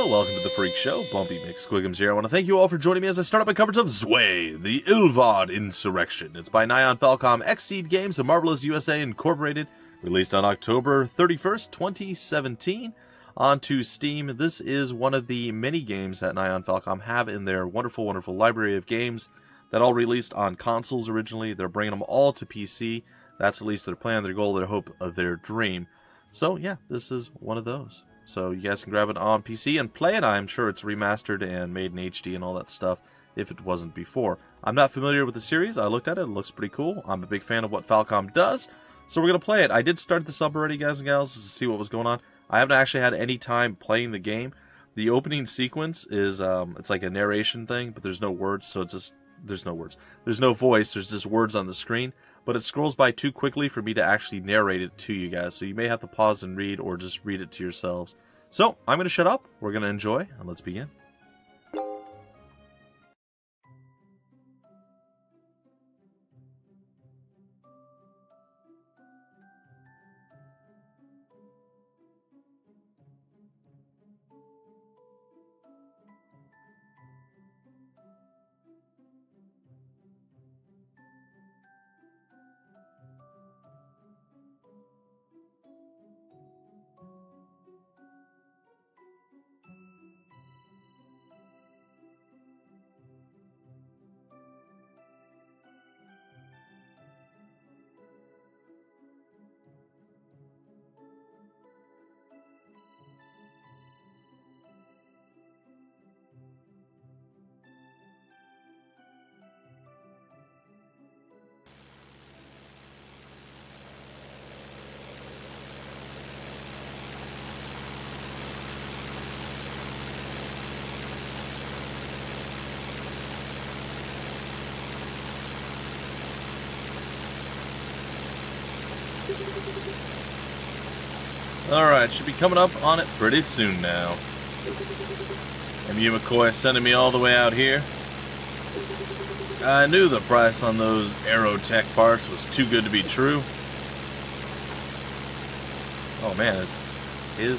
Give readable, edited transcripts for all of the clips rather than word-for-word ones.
Hello, welcome to the Freak Show. Bumpy McSquigums here. I want to thank you all for joining me as I start up my coverage of Zwei The Ilvard Insurrection. It's by Nihon Falcom, Xseed Games, and Marvelous USA Incorporated, released on October 31st, 2017, onto Steam. This is one of the many games that Nihon Falcom have in their wonderful, wonderful library of games that all released on consoles originally. They're bringing them all to PC. That's at least their plan, their goal, their hope, their dream. So yeah, this is one of those. So you guys can grab it on PC and play it. I'm sure it's remastered and made in HD and all that stuff if it wasn't before. I'm not familiar with the series. I looked at it. It looks pretty cool. I'm a big fan of what Falcom does. So we're going to play it. I did start this up already, guys and gals, to see what was going on. I haven't actually had any time playing the game. The opening sequence is, it's like a narration thing, but there's no words, so it's just, there's no words. There's no voice, there's just words on the screen. But it scrolls by too quickly for me to actually narrate it to you guys. So you may have to pause and read, or just read it to yourselves. So, I'm going to shut up, we're going to enjoy, and let's begin. Alright, should be coming up on it pretty soon now. And you, McCoy, sending me all the way out here? I knew the price on those Aerotech parts was too good to be true. Oh man,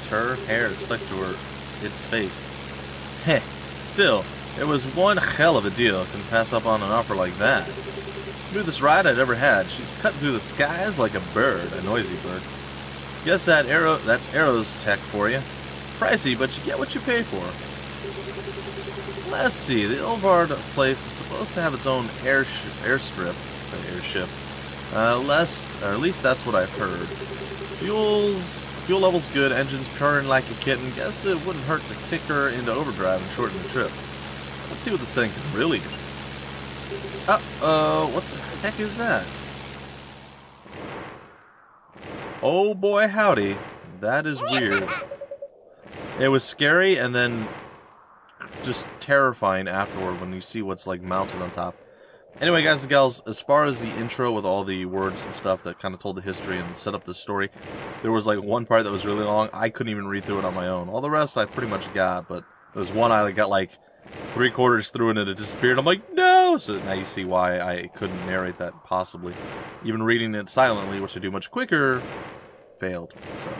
her hair stuck to its face. Heh, still, it was one hell of a deal. Couldn't pass up on an offer like that. Smoothest ride I'd ever had. She's cutting through the skies like a bird, a noisy bird. Guess that's Aero's tech for you. Pricey, but you get what you pay for. Let's see, the Ilvard place is supposed to have its own airstrip. Or at least that's what I've heard. Fuel level's good, engine's purring like a kitten. Guess it wouldn't hurt to kick her into overdrive and shorten the trip. Let's see what this thing can really do. What the heck is that? Oh boy howdy, that is weird. It was scary and then just terrifying afterward when you see what's like mounted on top. Anyway, guys and gals, as far as the intro with all the words and stuff that kind of told the history and set up the story, there was like one part that was really long. I couldn't even read through it on my own. All the rest I pretty much got, but there was one I got like 3/4 through and it disappeared. I'm like, no! So now you see why I couldn't narrate that possibly. Even reading it silently, which I do much quicker, failed. So,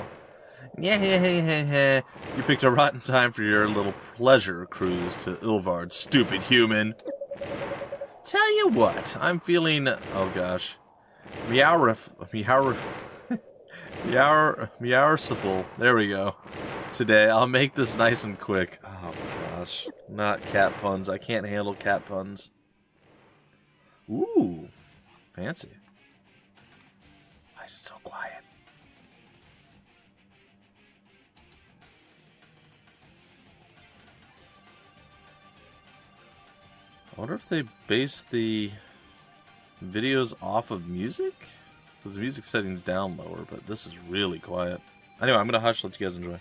yeah, you picked a rotten time for your little pleasure cruise to Ilvard, stupid human. Tell you what, I'm feeling, oh gosh, meowriful. There we go. Today, I'll make this nice and quick. Oh gosh, not cat puns. I can't handle cat puns. Ooh, fancy. Why is it so quiet? I wonder if they base the videos off of music? Because the music setting's down lower, but this is really quiet. Anyway, I'm going to hush, let you guys enjoy.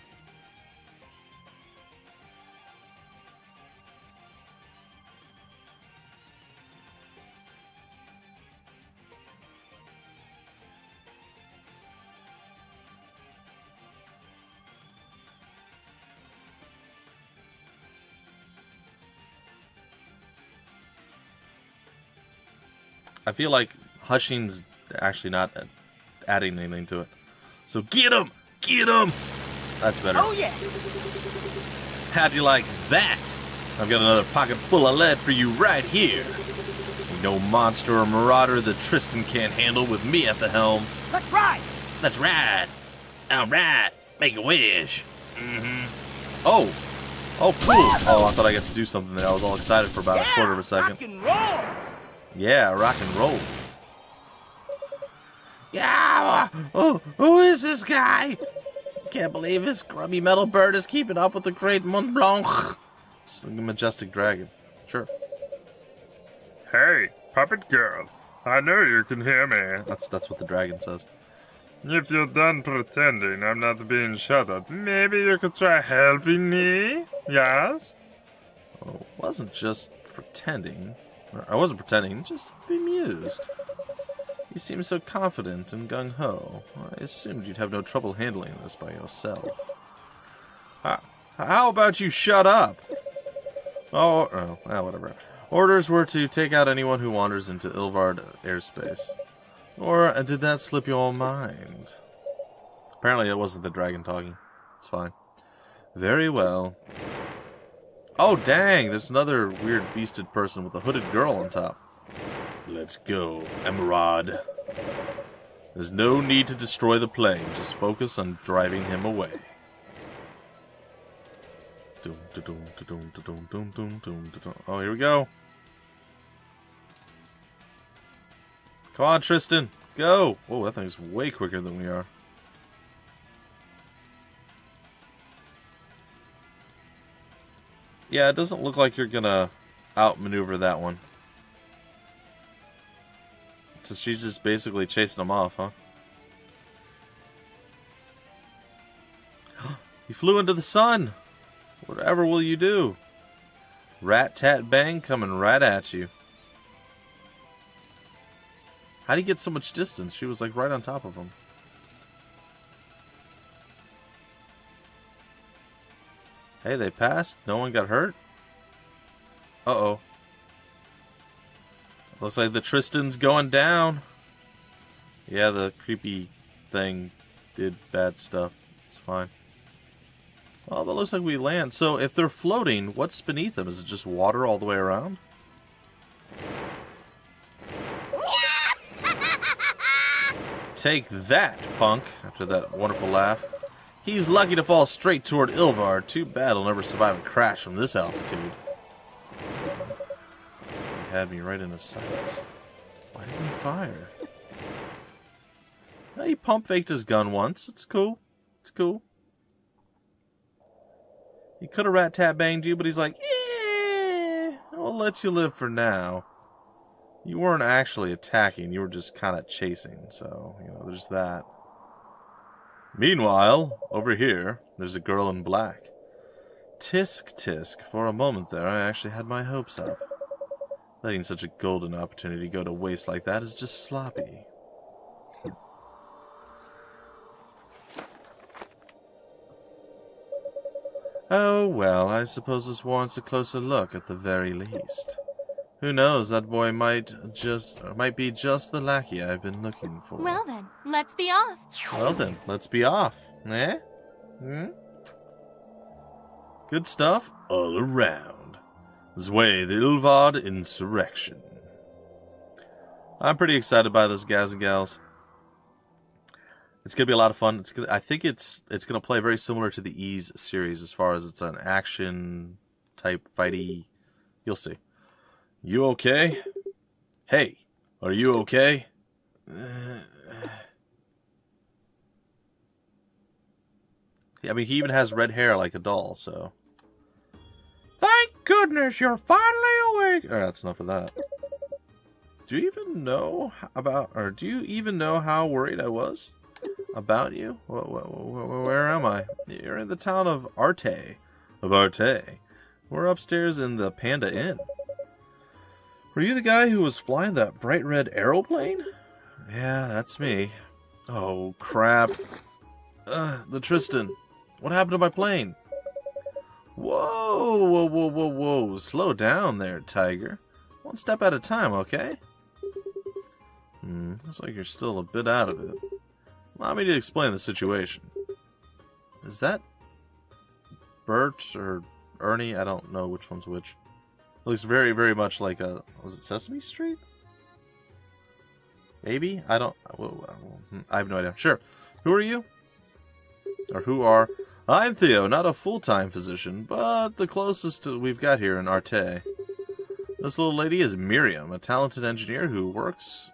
I feel like hushing's actually not adding anything to it. So get him! Get him! That's better. Oh yeah! How'd you like that? I've got another pocket full of lead for you right here. No monster or marauder that Tristan can't handle with me at the helm. Let's ride! Let's ride! Alright, make a wish. Oh! Oh, cool! Oh, I thought I got to do something there. I was all excited for about a quarter of a second. Rock and roll! Yeah, rock and roll. Yeah! Oh, who is this guy? Can't believe this grubby metal bird is keeping up with the great Mont Blanc. It's a majestic dragon. Sure. Hey, puppet girl. I know you can hear me. That's what the dragon says. If you're done pretending I'm not being shut up, maybe you could try helping me? Yes? Oh, wasn't just pretending. I wasn't pretending, just bemused. You seem so confident and gung-ho. I assumed you'd have no trouble handling this by yourself. How about you shut up? Oh, whatever. Orders were to take out anyone who wanders into Ilvard airspace. Or did that slip your mind? Apparently it wasn't the dragon talking. It's fine. Very well. Oh, dang! There's another weird beasted person with a hooded girl on top. Let's go, Emerald. There's no need to destroy the plane. Just focus on driving him away. Oh, here we go. Come on, Tristan. Go! Whoa, that thing's way quicker than we are. Yeah, it doesn't look like you're gonna outmaneuver that one. So she's just basically chasing him off, huh? You flew into the sun! Whatever will you do? Rat-tat-bang coming right at you. How'd he get so much distance? She was like right on top of him. Hey, they passed. No one got hurt. Uh-oh. Looks like the Tristan's going down. Yeah, the creepy thing did bad stuff. It's fine. Well, but it looks like we land. So if they're floating, what's beneath them? Is it just water all the way around? Take that, punk, after that wonderful laugh. He's lucky to fall straight toward Ilvard. Too bad he'll never survive a crash from this altitude. He had me right in his sights. Why didn't he fire? Well, he pump faked his gun once. It's cool. It's cool. He could have rat-tat-banged you, but he's like, yeah, I'll let you live for now. You weren't actually attacking, you were just kind of chasing, so, you know, there's that. Meanwhile, over here, there's a girl in black. Tisk, tisk, for a moment there, I actually had my hopes up. Letting such a golden opportunity go to waste like that is just sloppy. Oh, well, I suppose this warrants a closer look at the very least. Who knows, that boy might be just the lackey I've been looking for. Well then, let's be off. Well then, let's be off. Eh? Hmm? Good stuff all around. Zwei The Ilvard Insurrection. I'm pretty excited by this, guys and gals. It's gonna be a lot of fun. I think it's gonna play very similar to the Ease series as far as it's an action type fighty. You'll see. You okay? Hey, are you okay? I mean, he even has red hair like a doll, so. Thank goodness you're finally awake. Alright, that's enough of that. Do you even know how worried I was about you? Where am I? You're in the town of Arte. We're upstairs in the Panda Inn. Were you the guy who was flying that bright red aeroplane? Yeah, that's me. Oh, crap. The Tristan. What happened to my plane? Whoa. Slow down there, Tiger. One step at a time, okay? Looks like you're still a bit out of it. Allow me to explain the situation. Is that Bert or Ernie. I don't know which one's which. It looks very, very much like a... Was it Sesame Street? Maybe? I don't... I have no idea. Sure. Who are you? Or who are... I'm Theo, not a full-time physician, but the closest we've got here in Arte. This little lady is Miriam, a talented engineer who works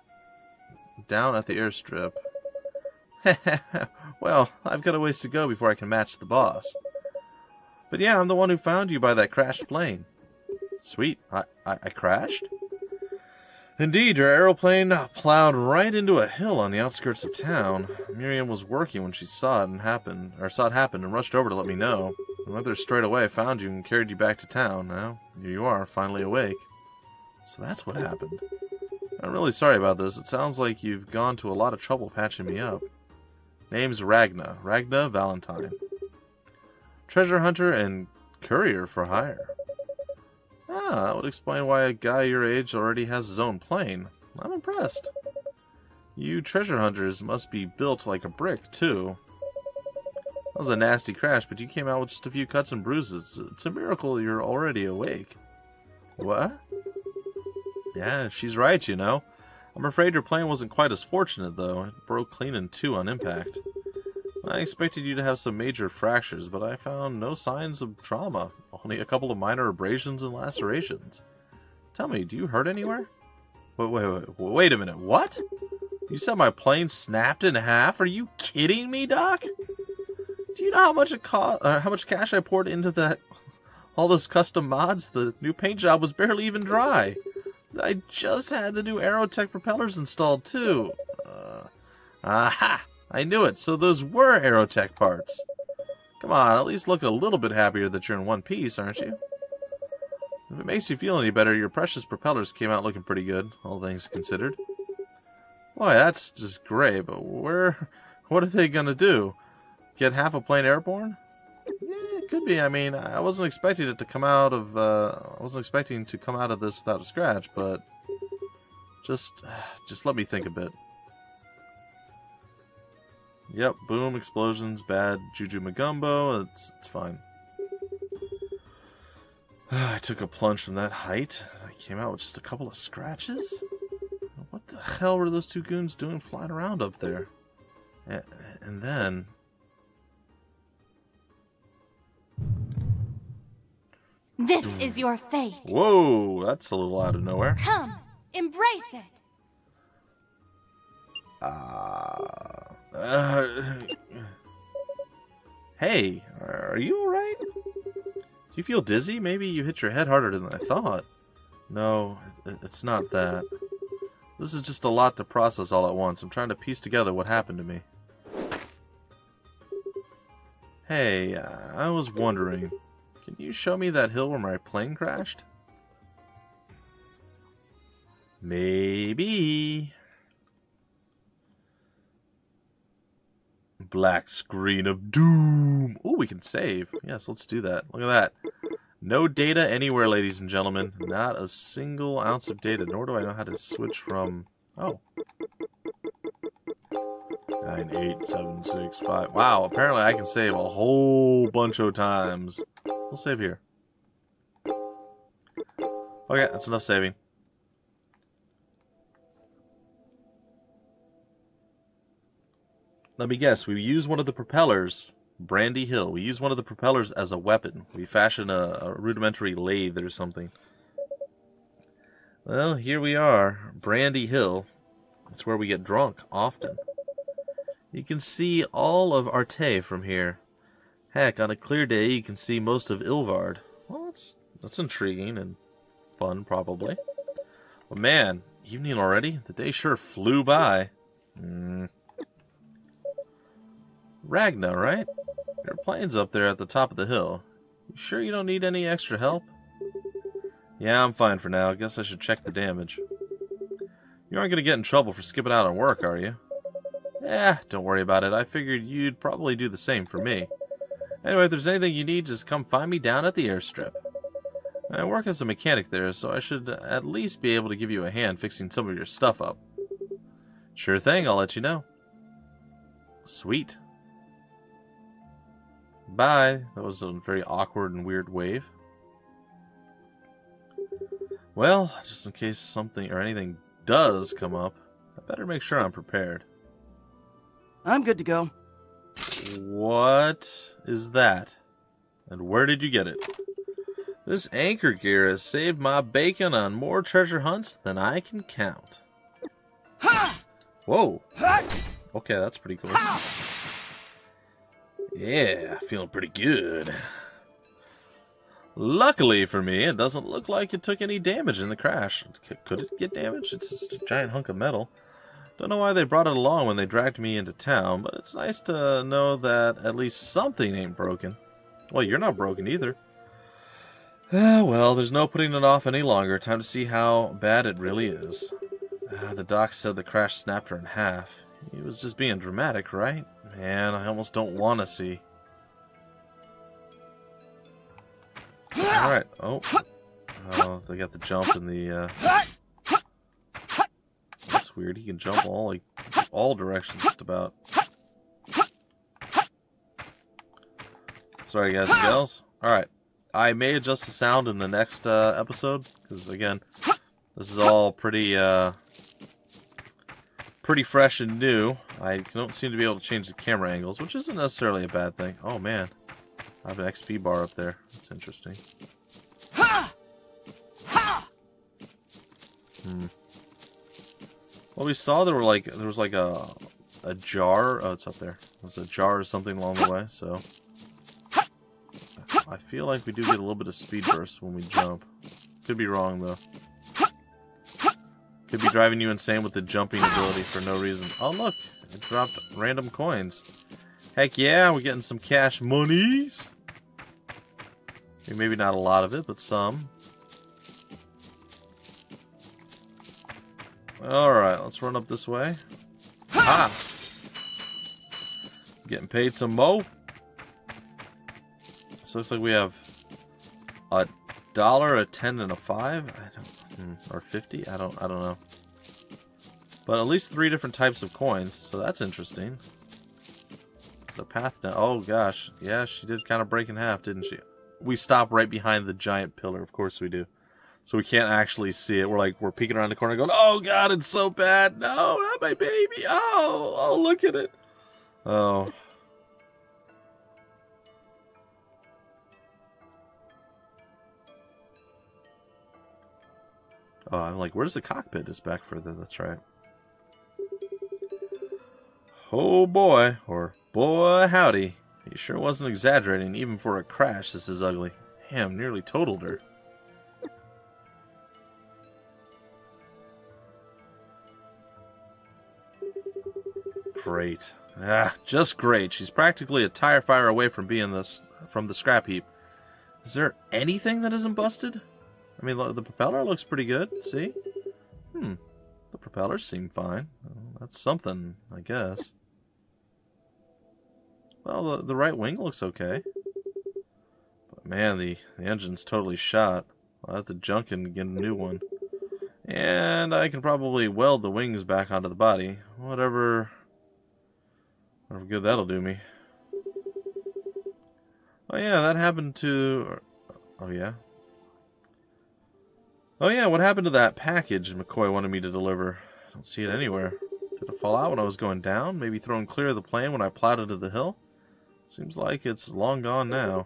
down at the airstrip. Well, I've got a ways to go before I can match the boss. But yeah, I'm the one who found you by that crashed plane. Sweet. I crashed? Indeed, your aeroplane plowed right into a hill on the outskirts of town. Miriam was working when she saw it happen and rushed over to let me know. I went there straight away, found you, and carried you back to town. Now, here you are, finally awake. So that's what happened. I'm really sorry about this. It sounds like you've gone to a lot of trouble patching me up. Name's Ragna. Ragna Valentine. Treasure hunter and courier for hire. Ah, that would explain why a guy your age already has his own plane. I'm impressed. You treasure hunters must be built like a brick, too. That was a nasty crash, but you came out with just a few cuts and bruises. It's a miracle you're already awake. What? Yeah, she's right, you know. I'm afraid your plane wasn't quite as fortunate, though. It broke clean in two on impact. I expected you to have some major fractures, but I found no signs of trauma. Only a couple of minor abrasions and lacerations. Tell me, do you hurt anywhere? Wait a minute, what? You said my plane snapped in half? Are you kidding me, Doc? Do you know how much how much cash I poured into all those custom mods? The new paint job was barely even dry. I just had the new Aerotech propellers installed, too. Aha! I knew it. So those were Aerotech parts. Come on, at least look a little bit happier that you're in one piece, aren't you? If it makes you feel any better, your precious propellers came out looking pretty good, all things considered. Boy, that's just great, but what are they gonna do? Get half a plane airborne? Yeah, it could be. I mean, I wasn't expecting it to come out of, this without a scratch, but just let me think a bit. Yep, boom, explosions, bad Juju Magumbo, it's fine. I took a plunge from that height. I came out with just a couple of scratches? What the hell were those two goons doing flying around up there? And then... This is your fate. Whoa, that's a little out of nowhere. Come, embrace it. Hey, are you alright? Do you feel dizzy? Maybe you hit your head harder than I thought. No, it's not that. This is just a lot to process all at once. I'm trying to piece together what happened to me. Hey, I was wondering, can you show me that hill where my plane crashed? Maybe. Black screen of doom. Oh, we can save. Yes, let's do that. Look at that. No data anywhere, ladies and gentlemen. Not a single ounce of data. Nor do I know how to switch from... Oh. 9, 8, 7, 6, 5. Wow, apparently I can save a whole bunch of times. We'll save here. Okay, that's enough saving. Let me guess, we use one of the propellers, Brandy Hill. We use one of the propellers as a weapon. We fashion a rudimentary lathe or something. Well, here we are, Brandy Hill. It's where we get drunk, often. You can see all of Arte from here. Heck, on a clear day, you can see most of Ilvard. Well, that's intriguing and fun, probably. But man, evening already? The day sure flew by. Ragna, right? Your plane's up there at the top of the hill. You sure you don't need any extra help? Yeah, I'm fine for now. Guess I should check the damage. You aren't gonna get in trouble for skipping out on work, are you? Eh, don't worry about it. I figured you'd probably do the same for me. Anyway, if there's anything you need, just come find me down at the airstrip. I work as a mechanic there, so I should at least be able to give you a hand fixing some of your stuff up. Sure thing, I'll let you know. Sweet. Bye. That was a very awkward and weird wave. Well, just in case something or anything does come up, I better make sure I'm prepared. I'm good to go. What is that? And where did you get it? This anchor gear has saved my bacon on more treasure hunts than I can count. Whoa. Okay, that's pretty cool. Yeah, feeling pretty good. Luckily for me, it doesn't look like it took any damage in the crash. Could it get damaged? It's just a giant hunk of metal. Don't know why they brought it along when they dragged me into town, but it's nice to know that at least something ain't broken. Well, you're not broken either. Well, there's no putting it off any longer. Time to see how bad it really is. The doc said the crash snapped her in half. He was just being dramatic, right? Man, I almost don't want to see. Alright, oh, they got the jump and the, that's weird, he can jump all directions just about. Sorry guys and gals. Alright, I may adjust the sound in the next, episode, because again, this is all pretty fresh and new. I don't seem to be able to change the camera angles, which isn't necessarily a bad thing. Oh man. I have an XP bar up there. That's interesting. Well, we saw there was like a jar. Oh, it's up there. There was a jar or something along the way. So I feel like we do get a little bit of speed burst when we jump. Could be wrong though. Could be driving you insane with the jumping ability for no reason. Oh look, it dropped random coins. Heck yeah, we're getting some cash monies. Maybe not a lot of it, but some. Alright, let's run up this way. Ah! Getting paid some mo. So looks like we have $1, a 10, and a 5. Or 50? I don't know. But at least 3 different types of coins, so that's interesting. There's a path now. Oh gosh, yeah, she did kind of break in half, didn't she? We stop right behind the giant pillar, of course we do. So we can't actually see it. We're peeking around the corner going, oh god, it's so bad. No, not my baby. Oh, look at it. Oh. Oh, I'm like, where's the cockpit? It's back further, that's right. Oh boy, or boy howdy. He sure wasn't exaggerating, even for a crash. This is ugly. Damn, nearly totaled her. Great. Ah, just great. She's practically a tire fire away from being from the scrap heap. Is there anything that isn't busted? I mean, the propeller looks pretty good. See? The propellers seem fine. Well, that's something, I guess. Well, the right wing looks okay. But man, the engine's totally shot. I'll have to junk and get a new one. And I can probably weld the wings back onto the body. Whatever good that'll do me. Oh yeah, that happened to... Oh yeah? Oh yeah, what happened to that package McCoy wanted me to deliver? I don't see it anywhere. Did it fall out when I was going down? Maybe thrown clear of the plane when I plowed into the hill? Seems like it's long gone now.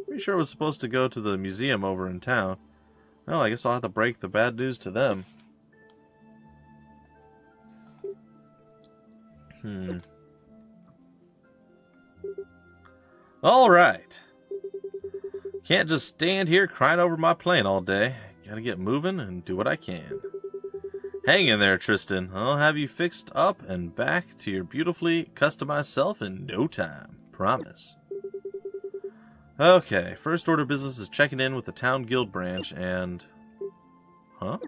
Pretty sure it was supposed to go to the museum over in town. Well, I guess I'll have to break the bad news to them. Alright. Can't just stand here crying over my plane all day. Gotta get moving and do what I can. Hang in there, Tristan. I'll have you fixed up and back to your beautifully customized self in no time. Promise. Okay, first order of business is checking in with the town guild branch and... Huh?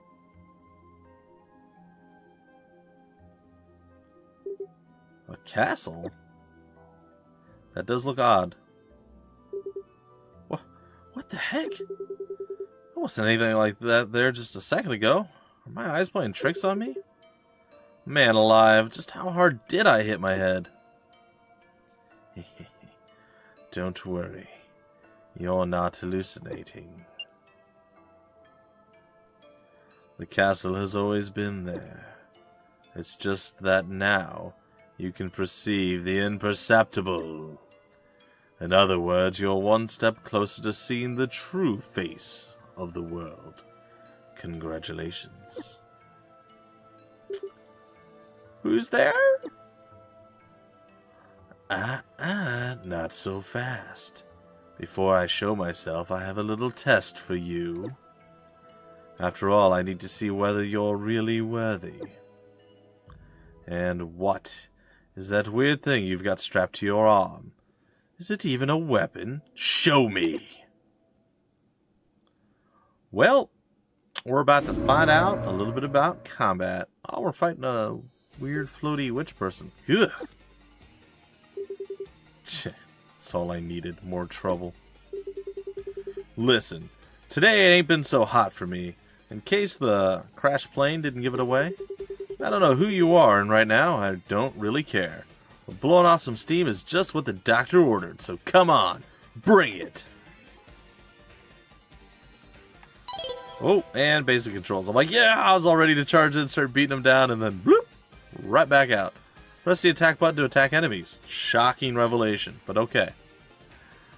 A castle? That does look odd. What the heck? There wasn't anything like that there just a second ago. Are my eyes playing tricks on me? Man alive, just how hard did I hit my head? don't worry. You're not hallucinating. The castle has always been there. It's just that now you can perceive the imperceptible. In other words, you're one step closer to seeing the true face of the world. Congratulations. Who's there? Not so fast. Before I show myself, I have a little test for you. After all, I need to see whether you're really worthy. And what is that weird thing you've got strapped to your arm? Is it even a weapon? Show me! Well, we're about to find out a little bit about combat. Oh, we're fighting a weird floaty witch person. Ugh. That's all I needed. More trouble. Listen, today it ain't been so hot for me. In case the crash plane didn't give it away. I don't know who you are, and right now, I don't really care. But blowing off some steam is just what the doctor ordered, so come on, bring it! Oh, and basic controls. I'm like, yeah, I was all ready to charge in, start beating them down, and then bloop, right back out. Press the attack button to attack enemies. Shocking revelation, but okay.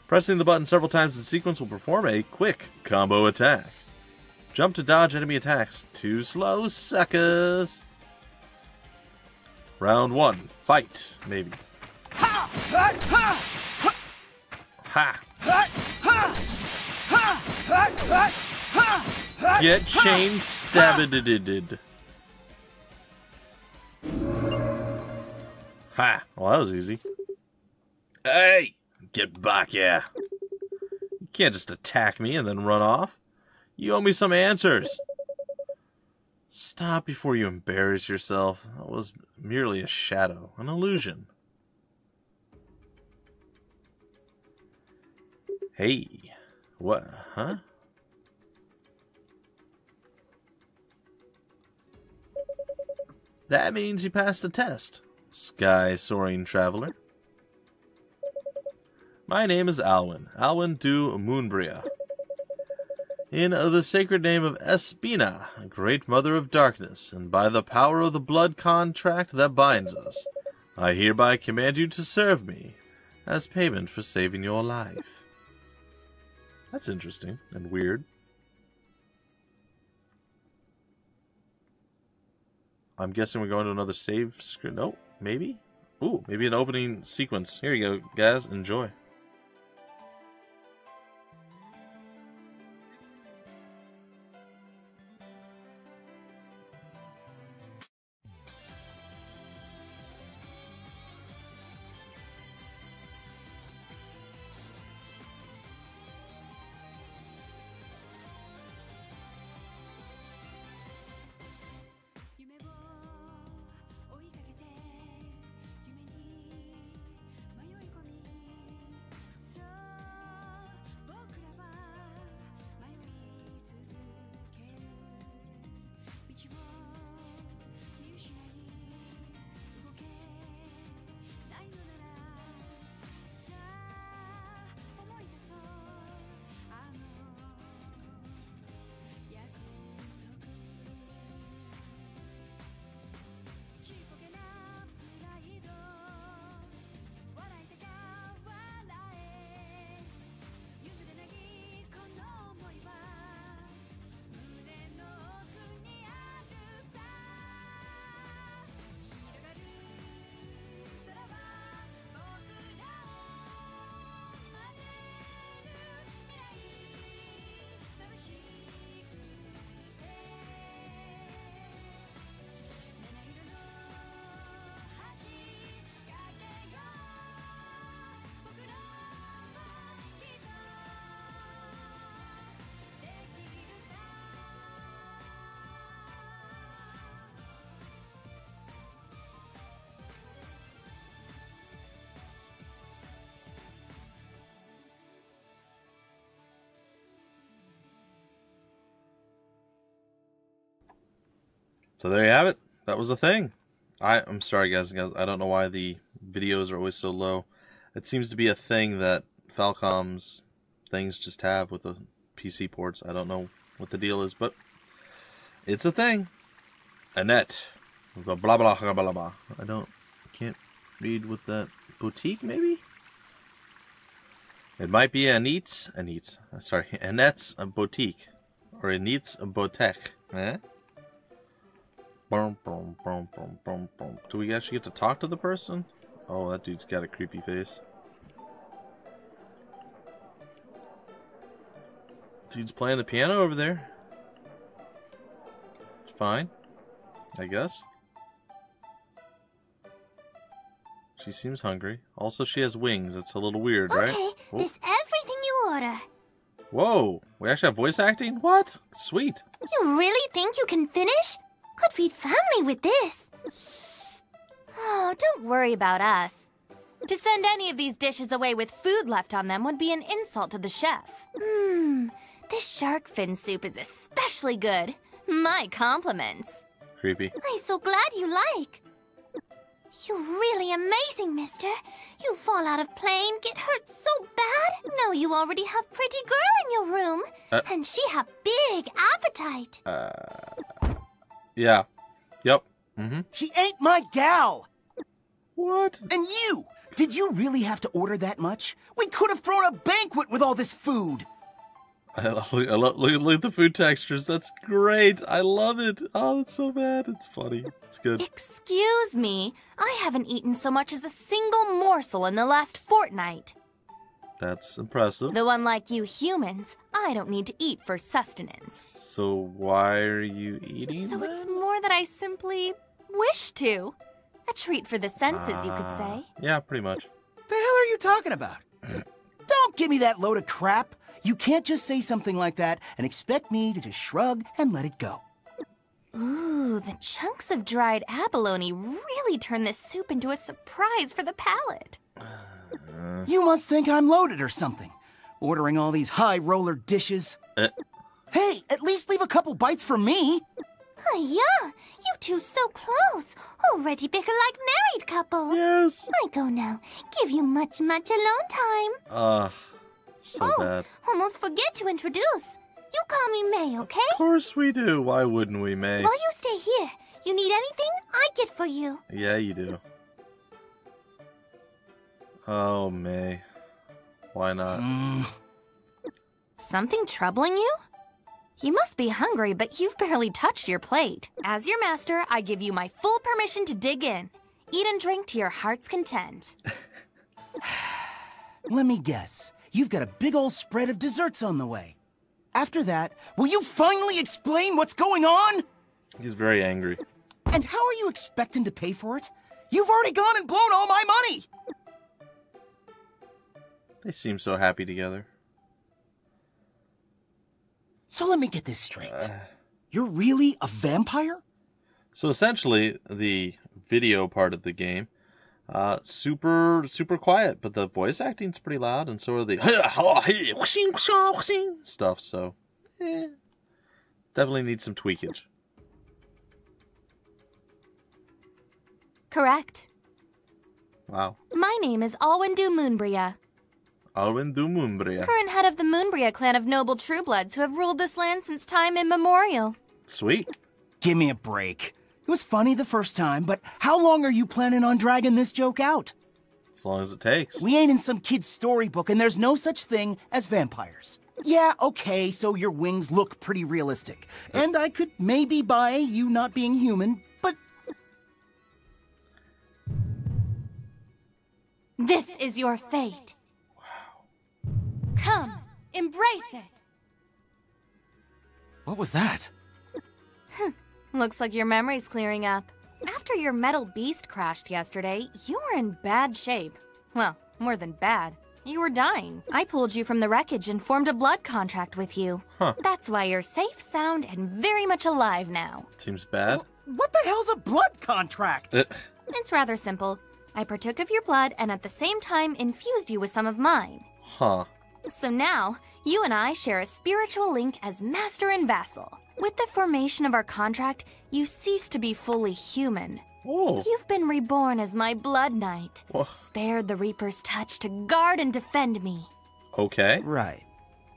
Pressing the button several times in sequence will perform a quick combo attack. Jump to dodge enemy attacks. Too slow, suckers! Round 1. Fight, maybe. Ha! Get chain stabbed. Ha! Well, that was easy. Hey! Get back here. You can't just attack me and then run off. You owe me some answers. Stop before you embarrass yourself. That was merely a shadow, an illusion. Hey. What? Huh? That means you passed the test, sky-soaring traveler. My name is Alwyn du Moonbria. In the sacred name of Espina, great mother of darkness, and by the power of the blood contract that binds us, I hereby command you to serve me as payment for saving your life. That's interesting and weird. I'm guessing we're going to another save screen. No, maybe? Ooh, maybe an opening sequence. Here you go, guys. Enjoy. So there you have it. That was the thing. I'm sorry, guys. I don't know why the videos are always so low. It seems to be a thing that Falcom's things just have with the PC ports. I don't know what the deal is, but it's a thing. Annette. The blah blah blah blah blah. Can't read with that. Boutique, maybe? It might be Annette's a boutique. Or Annette's a boutique. Eh? Do we actually get to talk to the person? Oh, that dude's got a creepy face. Dude's playing the piano over there. It's fine, I guess. She seems hungry. Also, she has wings. It's a little weird, right? Okay, Oh. this everything you order. Whoa, we actually have voice acting? What? Sweet. You really think you can finish? Could feed family with this. Oh, don't worry about us. To send any of these dishes away with food left on them would be an insult to the chef. This shark fin soup is especially good. My compliments. Creepy. I'm so glad you like. You're really amazing, mister. You fall out of plane, get hurt so bad. Now you already have pretty girl in your room. And she have big appetite. Yeah. Yep. She ain't my gal! What? And you! Did you really have to order that much? We could have thrown a banquet with all this food! Look at the food textures. That's great. I love it. Oh, it's so bad. It's funny. It's good. Excuse me, I haven't eaten so much as a single morsel in the last fortnight. That's impressive. Though unlike you humans, I don't need to eat for sustenance. So why are you eating So that? it's more that I simply wish to. A treat for the senses, you could say. Yeah, pretty much. The hell are you talking about? Don't give me that load of crap! You can't just say something like that and expect me to just shrug and let it go. Ooh, the chunks of dried abalone really turn this soup into a surprise for the palate. You must think I'm loaded or something, ordering all these high-roller dishes. Hey, at least leave a couple bites for me. Oh, yeah, you two so close. Already bigger like married couple. Yes. I go now. Give you much, much alone time. So bad. Almost forget to introduce. You call me May, okay? Of course we do. Why wouldn't we, May? While you stay here, you need anything, I get for you. Yeah, you do. Oh, May. Why not? Something troubling you? You must be hungry, but you've barely touched your plate. As your master, I give you my full permission to dig in. Eat and drink to your heart's content. Let me guess. You've got a big old spread of desserts on the way. After that, will you finally explain what's going on? He's very angry. And how are you expecting to pay for it? You've already gone and blown all my money! They seem so happy together. So let me get this straight. You're really a vampire? So essentially, the video part of the game, super quiet, but the voice acting's pretty loud, and so are the stuff. So, definitely needs some tweakage. Correct. Wow. My name is Alwyndu Moonbria, Alwyn du Mumbria. current head of the Moonbria clan of noble truebloods who have ruled this land since time immemorial. Sweet. Give me a break. It was funny the first time, but how long are you planning on dragging this joke out? As long as it takes. We ain't in some kid's storybook, and there's no such thing as vampires. Yeah, okay, so your wings look pretty realistic. And I could maybe buy you not being human, but... This is your fate. Wow. Come, embrace it. What was that? Looks like your memory's clearing up. After your metal beast crashed yesterday, you were in bad shape. Well, more than bad. You were dying. I pulled you from the wreckage and formed a blood contract with you. Huh. That's why you're safe, sound, and very much alive now. Seems bad. What the hell's a blood contract? It's rather simple. I partook of your blood and at the same time infused you with some of mine. Huh. So now, you and I share a spiritual link as master and vassal. With the formation of our contract, you cease to be fully human. Oh. You've been reborn as my blood knight, Whoa. spared the Reaper's touch to guard and defend me. Okay. Right.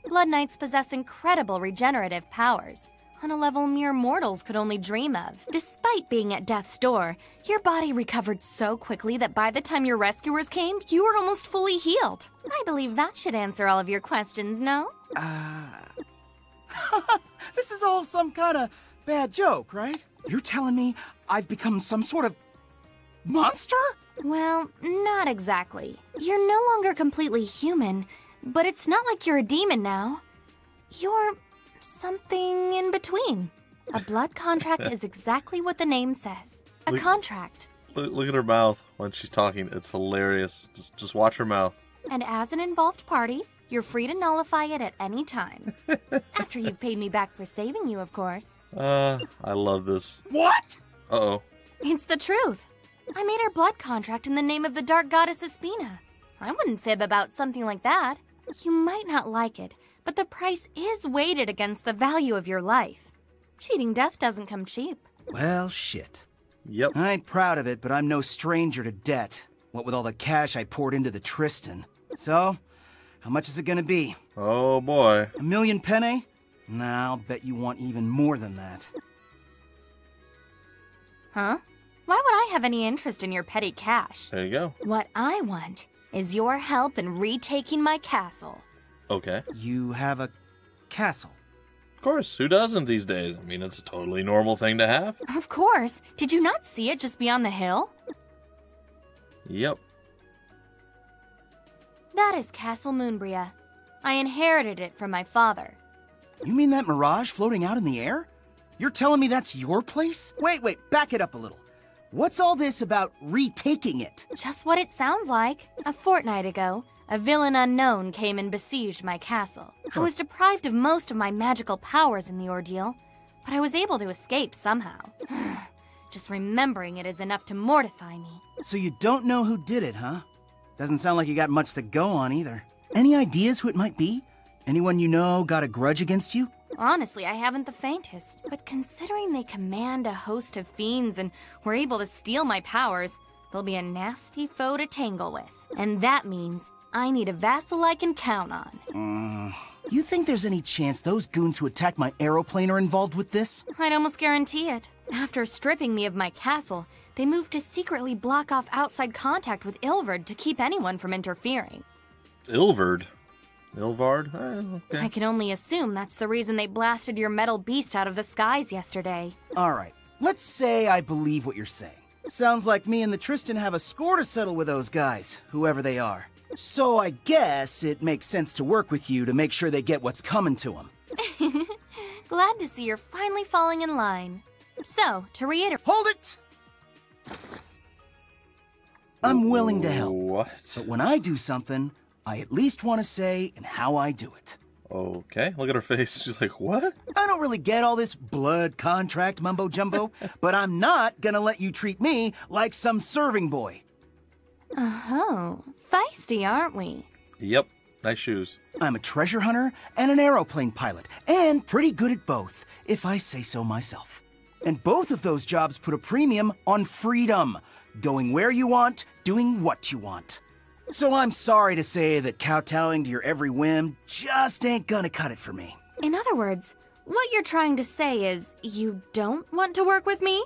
Blood Knights possess incredible regenerative powers, on a level mere mortals could only dream of. Despite being at death's door, your body recovered so quickly that by the time your rescuers came, you were almost fully healed. I believe that should answer all of your questions, no? This is all some kind of bad joke, right? You're telling me I've become some sort of monster? Well, not exactly. You're no longer completely human, but it's not like you're a demon now. You're something in between. A blood contract is exactly what the name says. A contract. Look at her mouth when she's talking. It's hilarious. Just watch her mouth. And as an involved party, you're free to nullify it at any time. After you've paid me back for saving you, of course. I love this. What? Uh-oh. It's the truth. I made our blood contract in the name of the dark goddess Espina. I wouldn't fib about something like that. You might not like it, but the price is weighted against the value of your life. Cheating death doesn't come cheap. Well, shit. Yep. I ain't proud of it, but I'm no stranger to debt. What with all the cash I poured into the Tristan. So, how much is it gonna be? Oh, boy. 1,000,000 penne? Nah, I'll bet you want even more than that. Huh? Why would I have any interest in your petty cash? There you go. What I want is your help in retaking my castle. Okay. You have a castle. Of course. Who doesn't these days? I mean, it's a totally normal thing to have. Of course. Did you not see it just beyond the hill? Yep. That is Castle Moonbria. I inherited it from my father. You mean that mirage floating out in the air? You're telling me that's your place? Wait, back it up a little. What's all this about retaking it? Just what it sounds like. A fortnight ago, a villain unknown came and besieged my castle. I was deprived of most of my magical powers in the ordeal, but I was able to escape somehow. Just remembering it is enough to mortify me. So you don't know who did it, huh? Doesn't sound like you got much to go on either. Any ideas who it might be? Anyone you know got a grudge against you? Honestly, I haven't the faintest. But considering they command a host of fiends and were able to steal my powers, they'll be a nasty foe to tangle with. And that means I need a vassal I can count on. You think there's any chance those goons who attacked my aeroplane are involved with this? I'd almost guarantee it. After stripping me of my castle, they moved to secretly block off outside contact with Ilvard to keep anyone from interfering. Ilvard? Ilvard? Okay. I can only assume that's the reason they blasted your metal beast out of the skies yesterday. All right, let's say I believe what you're saying. Sounds like me and the Tristan have a score to settle with those guys, whoever they are. So I guess it makes sense to work with you to make sure they get what's coming to them. Glad to see you're finally falling in line. So, to reiterate... Hold it! I'm willing to help. What? But when I do something, I at least want to say and how I do it. Okay, look at her face. She's like, what? I don't really get all this blood contract mumbo-jumbo, but I'm not gonna let you treat me like some serving boy. Oh, feisty, aren't we? Yep, nice shoes. I'm a treasure hunter and an aeroplane pilot, and pretty good at both, if I say so myself. And both of those jobs put a premium on freedom. Going where you want, doing what you want. So I'm sorry to say that kowtowing to your every whim just ain't gonna cut it for me. In other words, what you're trying to say is you don't want to work with me?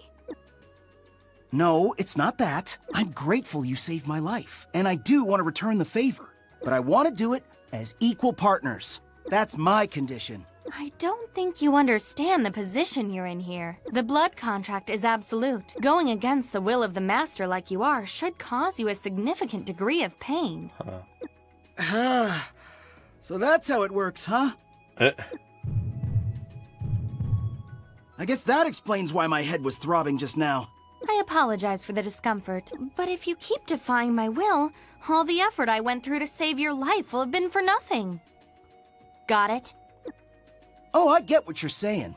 No, it's not that. I'm grateful you saved my life, and I do want to return the favor. But I want to do it as equal partners. That's my condition. I don't think you understand the position you're in here. The blood contract is absolute. Going against the will of the master like you are should cause you a significant degree of pain. So that's how it works, huh? I guess that explains why my head was throbbing just now. I apologize for the discomfort, but if you keep defying my will, all the effort I went through to save your life will have been for nothing. Got it? Oh, I get what you're saying.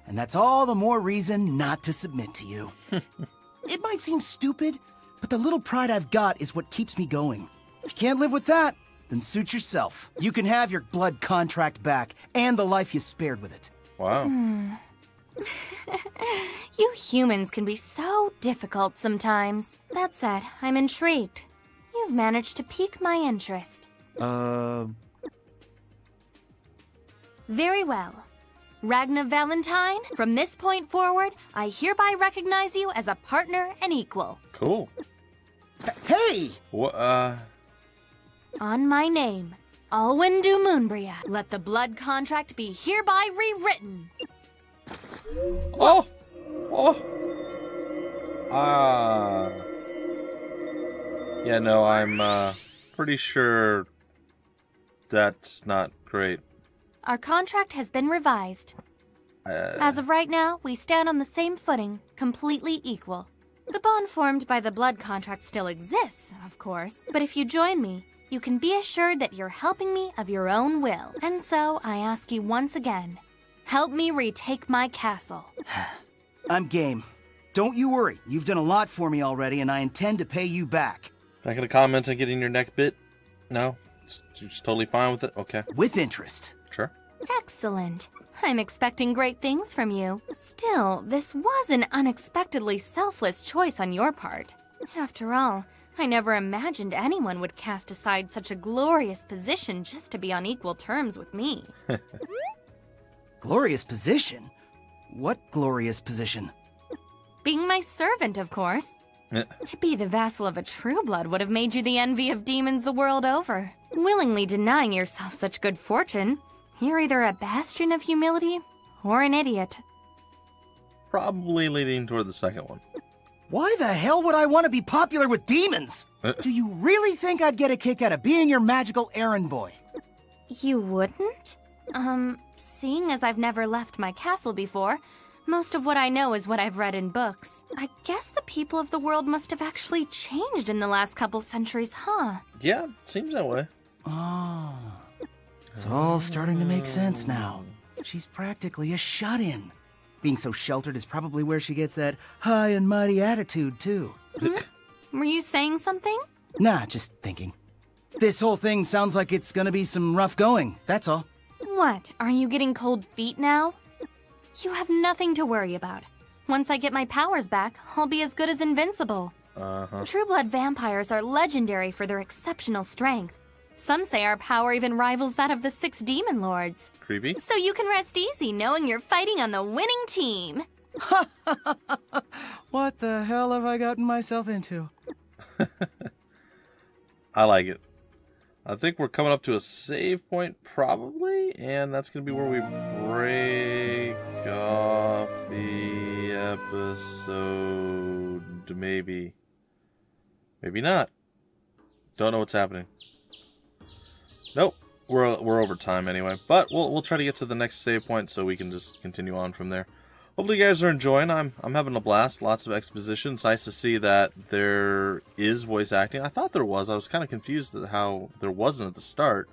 And that's all the more reason not to submit to you. It might seem stupid, but the little pride I've got is what keeps me going. If you can't live with that, then suit yourself. You can have your blood contract back and the life you spared with it. Wow. You humans can be so difficult sometimes. That said, I'm intrigued. You've managed to pique my interest. Very well. Ragna Valentine, from this point forward, I hereby recognize you as a partner and equal. Cool. Hey! What, On my name, Alwyn du Moonbria, let the blood contract be hereby rewritten. Oh! Oh! Yeah, no, I'm, pretty sure that's not great. Our contract has been revised. As of right now, we stand on the same footing, completely equal. The bond formed by the blood contract still exists, of course, but if you join me, you can be assured that you're helping me of your own will. And so, I ask you once again, help me retake my castle. I'm game. Don't you worry, you've done a lot for me already, and I intend to pay you back. Not gonna comment on getting your neck bit? No? You're just totally fine with it? Okay. With interest. Sure. Excellent. I'm expecting great things from you. Still, this was an unexpectedly selfless choice on your part. After all, I never imagined anyone would cast aside such a glorious position just to be on equal terms with me. Glorious position? What glorious position? Being my servant, of course. To be the vassal of a true blood would have made you the envy of demons the world over. Willingly denying yourself such good fortune, you're either a bastion of humility or an idiot. Probably leaning toward the second one. Why the hell would I want to be popular with demons? Do you really think I'd get a kick out of being your magical errand boy? You wouldn't? Seeing as I've never left my castle before, most of what I know is what I've read in books. I guess the people of the world must have actually changed in the last couple centuries, huh? Yeah, seems that way. Oh. It's all starting to make sense now. She's practically a shut-in. Being so sheltered is probably where she gets that high and mighty attitude, too. Were you saying something? Nah, just thinking. This whole thing sounds like it's gonna be some rough going, that's all. What, are you getting cold feet now? You have nothing to worry about. Once I get my powers back, I'll be as good as invincible. True blood vampires are legendary for their exceptional strength. Some say our power even rivals that of the 6 demon lords. Creepy. So you can rest easy knowing you're fighting on the winning team. What the hell have I gotten myself into? I like it. I think we're coming up to a save point, probably, and that's going to be where we break off the episode. Maybe. Maybe not. Don't know what's happening. Nope. We're over time anyway, but we'll try to get to the next save point so we can just continue on from there. Hopefully you guys are enjoying. I'm having a blast. Lots of exposition. It's nice to see that there is voice acting. I thought there was. I was kind of confused at how there wasn't at the start,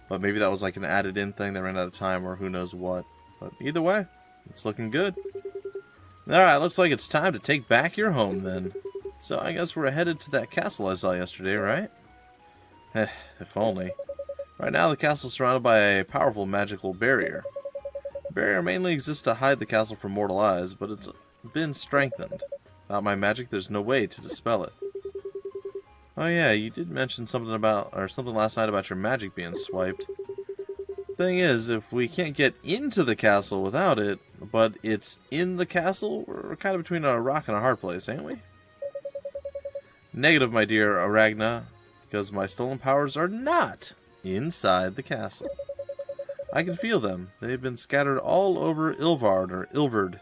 but maybe that was like an added in thing that ran out of time or who knows what. But either way, it's looking good. Alright, looks like it's time to take back your home then. So I guess we're headed to that castle I saw yesterday, right? If only. Right now the castle is surrounded by a powerful magical barrier. The barrier mainly exists to hide the castle from mortal eyes, but it's been strengthened. Without my magic, there's no way to dispel it. Oh yeah, you did mention something last night about your magic being swiped. Thing is, if we can't get into the castle without it, but it's in the castle, we're kind of between a rock and a hard place, ain't we? Negative, my dear Aragna, because my stolen powers are not inside the castle. I can feel them. They've been scattered all over Ilvard, or Ilvard,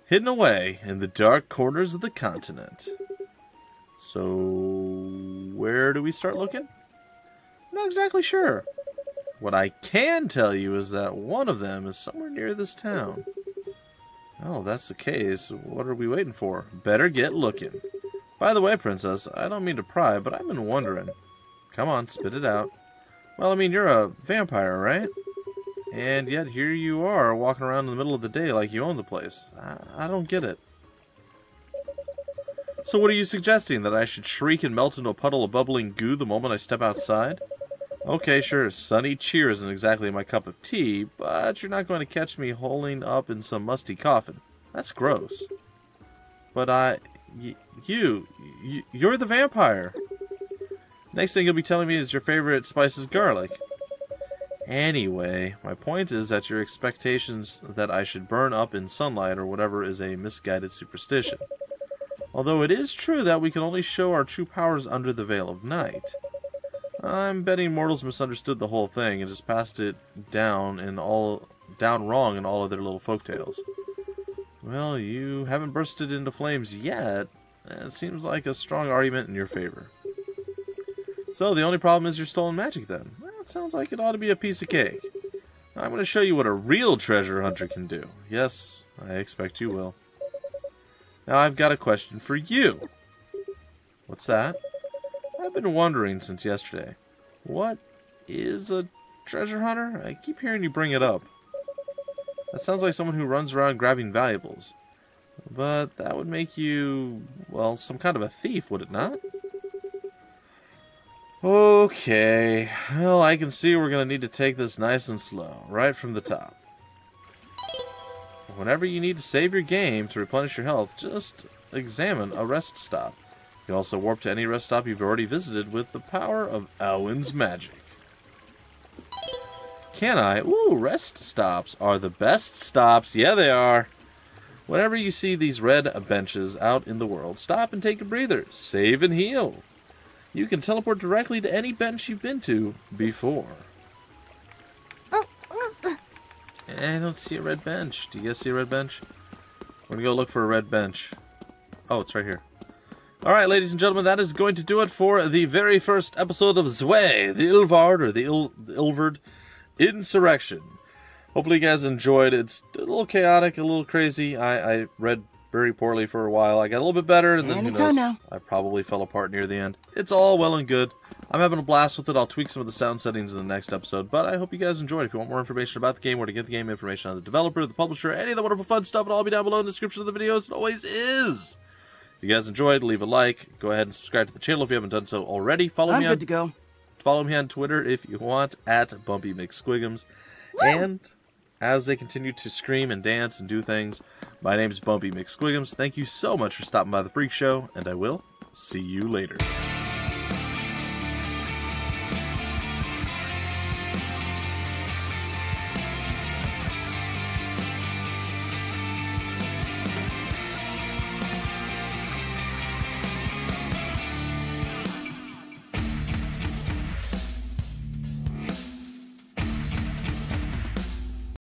hidden away in the dark corners of the continent. So, where do we start looking? Not exactly sure. What I can tell you is that one of them is somewhere near this town. Oh, if that's the case, what are we waiting for? Better get looking. By the way, Princess, I don't mean to pry, but I've been wondering. Come on, spit it out. Well, I mean, you're a vampire, right? And yet here you are, walking around in the middle of the day like you own the place. I don't get it. So what are you suggesting? That I should shriek and melt into a puddle of bubbling goo the moment I step outside? Okay, sure, sunny cheer isn't exactly my cup of tea, but you're not going to catch me holing up in some musty coffin. That's gross. But you're the vampire. Next thing you'll be telling me is your favorite spice is garlic. Anyway, my point is that your expectations that I should burn up in sunlight or whatever is a misguided superstition. Although it is true that we can only show our true powers under the veil of night. I'm betting mortals misunderstood the whole thing and just passed it down wrong in all of their little folktales. Well, you haven't bursted into flames yet. It seems like a strong argument in your favor. So the only problem is your stolen magic then. Well, it sounds like it ought to be a piece of cake. I'm going to show you what a real treasure hunter can do. Yes, I expect you will. Now I've got a question for you. What's that? I've been wondering since yesterday. What is a treasure hunter? I keep hearing you bring it up. That sounds like someone who runs around grabbing valuables. But that would make you, well, some kind of a thief, would it not? Okay. Well, I can see we're going to need to take this nice and slow, right from the top. Whenever you need to save your game to replenish your health, just examine a rest stop. You can also warp to any rest stop you've already visited with the power of Alwyn's magic. Can I? Ooh, rest stops are the best stops. Yeah, they are. Whenever you see these red benches out in the world, stop and take a breather. Save and heal. You can teleport directly to any bench you've been to before. I don't see a red bench. Do you guys see a red bench? We're going to go look for a red bench. Oh, it's right here. Alright, ladies and gentlemen, that is going to do it for the very first episode of Zwei The Ilvard, or the Ilvard Insurrection. Hopefully you guys enjoyed. It's a little chaotic, a little crazy. I read very poorly for a while. I got a little bit better, and then who knows, I probably fell apart near the end. It's all well and good. I'm having a blast with it. I'll tweak some of the sound settings in the next episode, but I hope you guys enjoyed. If you want more information about the game, where to get the game, information on the developer, the publisher, any of the wonderful fun stuff, it'll all be down below in the description of the videos. It always is. If you guys enjoyed, leave a like. Go ahead and subscribe to the channel if you haven't done so already. Follow me on Twitter if you want, at Bumpy McSquigums. And as they continue to scream and dance and do things, my name is Bumpy McSquigums. Thank you so much for stopping by the Freak Show, and I will see you later.